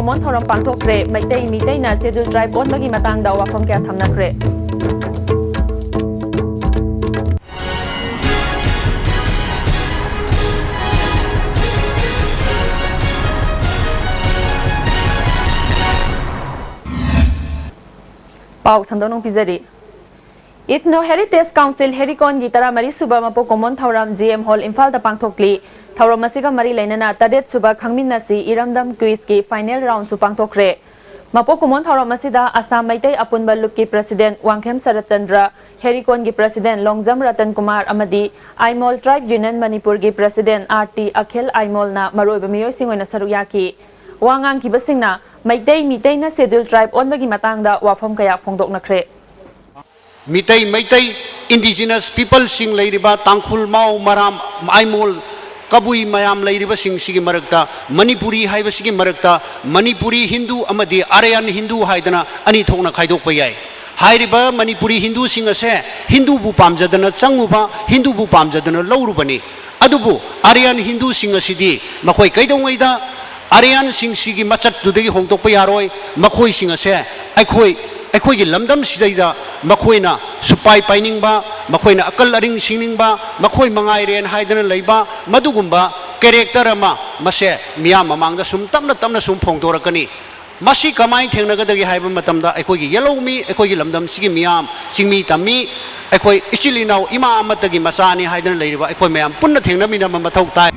common thoram pangthokre maitai mitai na schedule drive on bagi matang da wafam kya thamnakre Pau Sandonong Pizari Ethno Heritage Council Hericon Gitara Mari Suba Mapo Common Thoram GM Hall Imphal da Pangthokli Thoram Masiga Mari Lainana Tadet Suba Khangmin Nasi Iramdam Quiz ki final round su Pangthokre Mapo Common Thoram Masida Assam Maitai Apunba Lup ki President Wangkhem Sarathchandra Hericon ki President Longjam Ratan Kumar Amadi Aimol Tribe Union Manipur ki President RT Akhil Aimol na Maroiba Miyoy Singoina Saruyaki Wangang ki Basingna Maitai mitai na schedule tribe on bagi matang da wafam kaya phongdok nakre Mitai Maitai indigenous people sing lairiba tangkhul mau maram aimol kabui mayam lairiba sing sigi marakta Manipuri haiba sigi marakta Manipuri Hindu amadi Aryan Hindu haidana ani thokna khaidok pa yai hairiba Manipuri Hindu sing ase Hindu bu pamjadana changuba Hindu bu pamjadana laurubani adubu Aryan Hindu sing asidi makhoi kaidongaida Aryan sing sigi machat tudagi hongtok pa yaroi makhoi sing ase akhoi gi lamdam sidaida makhoina supai paining ba makhoina akal aring singning ba makhoi mangai ren haidana leiba madugumba character ama mase miyam mamangda sum tamna sum phongdorakani masi kamai thengnagadagi haiba matamda akhoi gi yellow mi akhoi gi lamdam sigi miyam singmi tammi akhoi ichilinau ima amatagi masani haidana leiba akhoi mayam punna thengnamina mathau tai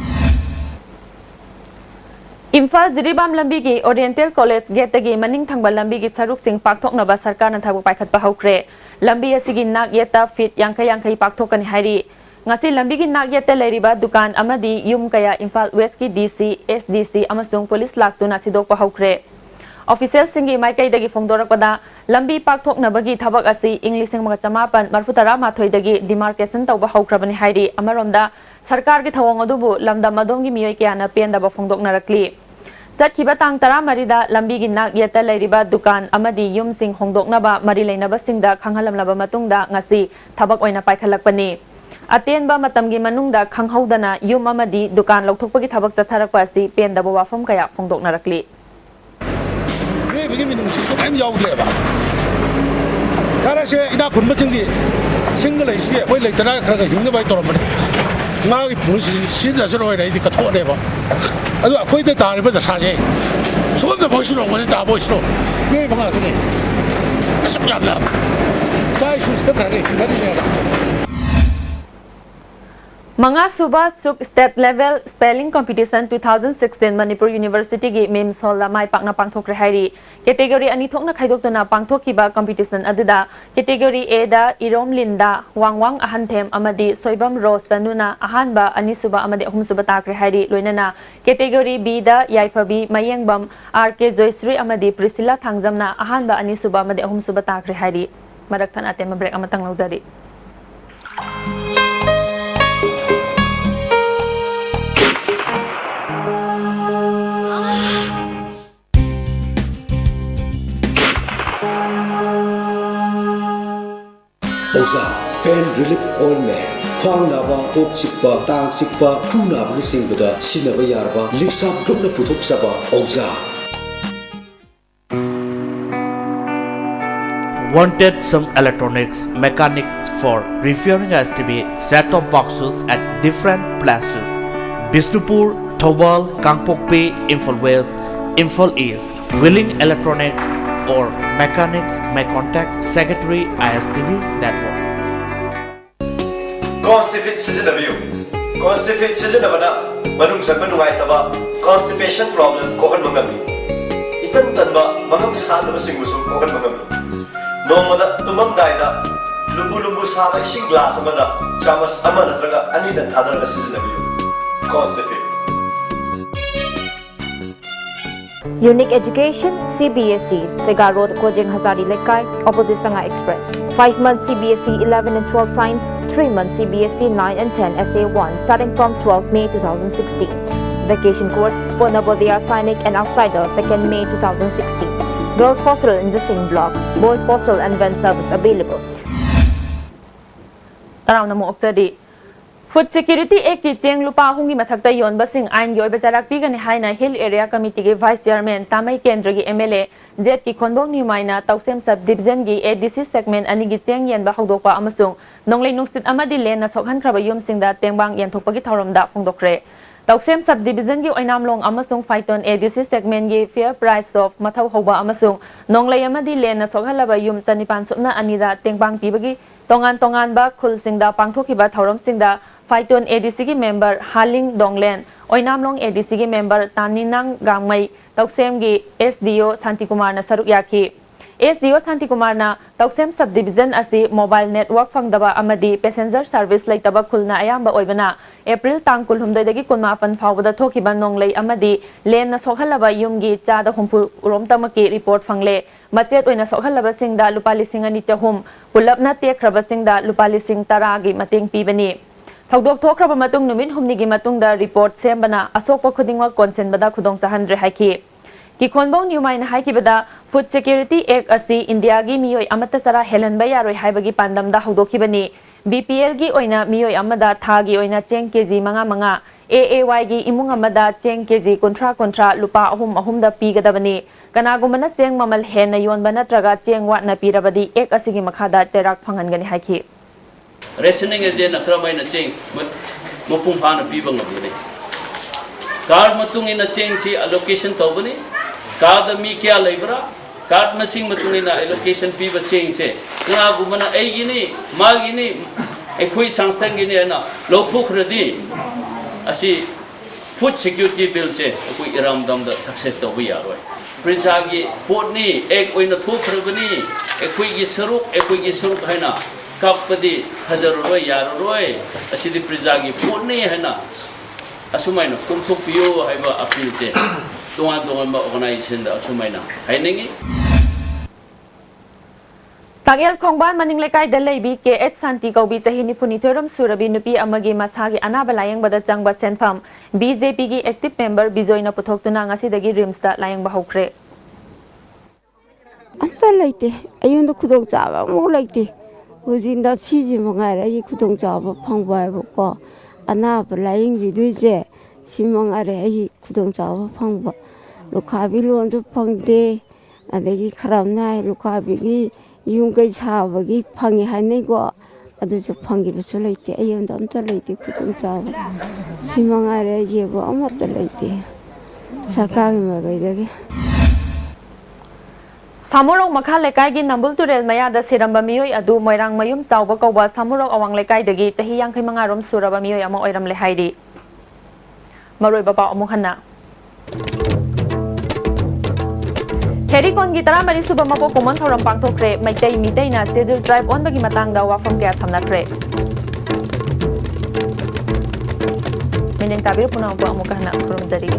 Imphal Jiribam Lambi ki Oriental College Gate tagi maning thangba lambi ki saruk sing pakthoknaba sarkar na thabu paikhat pa haukre lambi asigi nak yeta fit yangkai pakthokani hairi ngasi lambi ki nak yeta leiriba dukan amadi yum kaya Imphal West ki DC SDC amasung police laktuna sidok pa haukre official singi maikai dagi phongdorakpada lambi pakthoknaba gi thabak asi English mga chamapan marfutara mathoi dagi demarcation tawba haukrabani hairi amaromda sarkar ki thawong adubu lamda madom gi miyoi kyana penda ba phongdoknarakli Chakhiba tang tara marida lambi gi nak yeta leiriba dukan amadi yum sing hongdoknaba mari leinaba singda khanghalamlaba matungda ngasi thabak oina paikhalakpani atenba matamgi manungda khanghaudana yum amadi dukan lokthokpagi thabak chatharakpa asi pendaba wafam kaya phongdoknarakli ne bigi minungsi ko kaim yaudleba karase ina khunma chingi single isi oi leitana kharaga yungna bai toromani ngagi pusi sinja sero rai di kathone ba adu akhoi de tare ba saje somda boisro mo da boisro ne banga ne asap yamla jai su sta kare ngadi ne ba Manga Suba Suk State Level Spelling Competition 2016 Manipur University gi Mims Hall la mai pakna pangthokre hairi category ani thokna khaidoktuna pangthokiba competition aduda category A da Irom Linda Wangwang Ahanthem amadi Soibam Rose tanuna ahanba ani suba amadi ahum suba takre hairi loinana category B da Yaifabi Mayengbam RK Joysri amadi Priscilla Thangjamna ahanba ani suba amadi ahum suba takre hairi maraktan atem break amatang laujari Oza Pain Relief Ointment Khwang naba kok chikpa tang chikpa thu naba singbada sinaba yarba lipsa grupna puthok saba Oza Wanted some electronics mechanics for repairing ISTV set-top boxes at different places Bisnupur, Thobal, Kangpokpi, Imphal West, Imphal East willing electronics or mechanics may contact Secretary ISTV Network. Constipate season of you. Constipate season of Manung Samanung Aitaba, constipation problem, Kohan Magami. Itan Tanba, Manung Sandaba Singusu, Kohan Magami. No mother, Tumam Daida, Lumbu Sama, Shing Glass Amada, Chamas Amanatraga, Anida Tadra season of you. Constipate. Unique Education, CBSE, Sega Road, Kojeng Hazari Lekai, opposite Sanga Express. 5 months CBSE 11 and 12 science, 3 months CBSE 9 and 10 SA1, starting from 12 May 2016. Vacation course for Navodaya Sainik and Outsider, 2nd May 2016. Girls hostel in the same block, boys hostel and van service available. Around the Food Security Act ki cheng lupa hungi mathakta yon basing ain gi oiba jarak pi gani haina Hill Area Committee ki Vice Chairman Tamai Kendra gi MLA Jet ki Khonbong Niumaina Tausem Sub Division gi ADC segment ani gi cheng yen ba hogdokpa amasung nonglei nungsit amadi len na sokhan khraba yum singda tengbang yen thokpa gi thoromda phongdokre Tausem Sub Division gi oinamlong amasung Phaiton ADC segment gi fair price of mathau hoba amasung nonglei amadi len na sokhalaba yum tanipan supna anida tengbang pibagi tongan ba khul singda pangthokiba thorom singda Phaiton ADC ki member Haling Donglen oinamlong ADC ki member Taninang Gangmai Tausem gi SDO Santi Kumar na saruk yaki SDO Santi Kumar na Tausem subdivision asi mobile network fangdaba amadi passenger service laitaba khulna ayamba oibana April tang kulhumdai dagi kunmapan phawbada thokiba nonglei amadi len na sokhalaba yumgi chada humpu romtamaki report fangle machet oina sokhalaba singda lupa lising ani chahum pulapna tekraba singda lupa lising taragi mateng pibani Thogdok thokraba matung numin humni gi matungda report sembana asokpa khudingwa konsen bada khudong sahandre haiki ki khonbong Niumai na haiki bada Food Security Act asi India gi miyoi amata sara helan ba yaroi haibagi pandamda hogdoki bani BPL gi oina miyoi amada thagi oina cheng kg manga AAY gi imung amada cheng kg kontra lupa ahum da pigadabani kanagumana cheng mamal hena yon bana traga cheng wa na pirabadi ek asigi makhada cherak phangangani haiki Rationing agent na kramay na cheng mapung pa na pibang ngabili. Card matungin na cheng si allocation to bani. Card mi kya labra. Card masing matungin na allocation piba cheng si. Nga gumana ay gini, mag gini, ay kuy sangsang gini na lopuk ready. Asi food security bill si kuy iram dam da success to biya roy. Prinsagi food ni ek kuy na thuk rebani. Ek kuy gi suruk hai na. Kapadi hajaroi yaroi asidi prijagi purni hena asumaina kumthuk piyo haiba appeal che tongan ba organization da asumaina hainengi Tagel Khongban maning lekai da leibi KH Santi Kaubi chahi nifuni thoram surabi nupi amagi masagi anaba layang bada changba senfam BJP gi active member Bijoyna puthoktuna ngasi dagi rims da layang ba hokre amta laite ayunda khudong chaba mo laite Hujinda siji mangare ai khudong chaba phangba ko anaba laying biduje simangare ai khudong chaba phangba lokhabi lon du phangde adegi kharam nai lokhabi gi yungkai chabagi phangi hanai ko adu se phangi bisu leite ayunda amta leite khudong chaba simangare ye bo amata leite sakami magai dagi Samurok makha lekai gi nambul turel maya da siramba miyoi adu moirang mayum chawba kawba samurok awang lekai dagi chahi 55 rom suraba miyoi ama oiram le haidi maroi baba amuk hanna Herikon gi tara mari suba mako common thoram pangthokre maitai midai na schedule drive on bagi matang da wafam kya thamnakre Meneng tabir punang ko amuk hanna from jari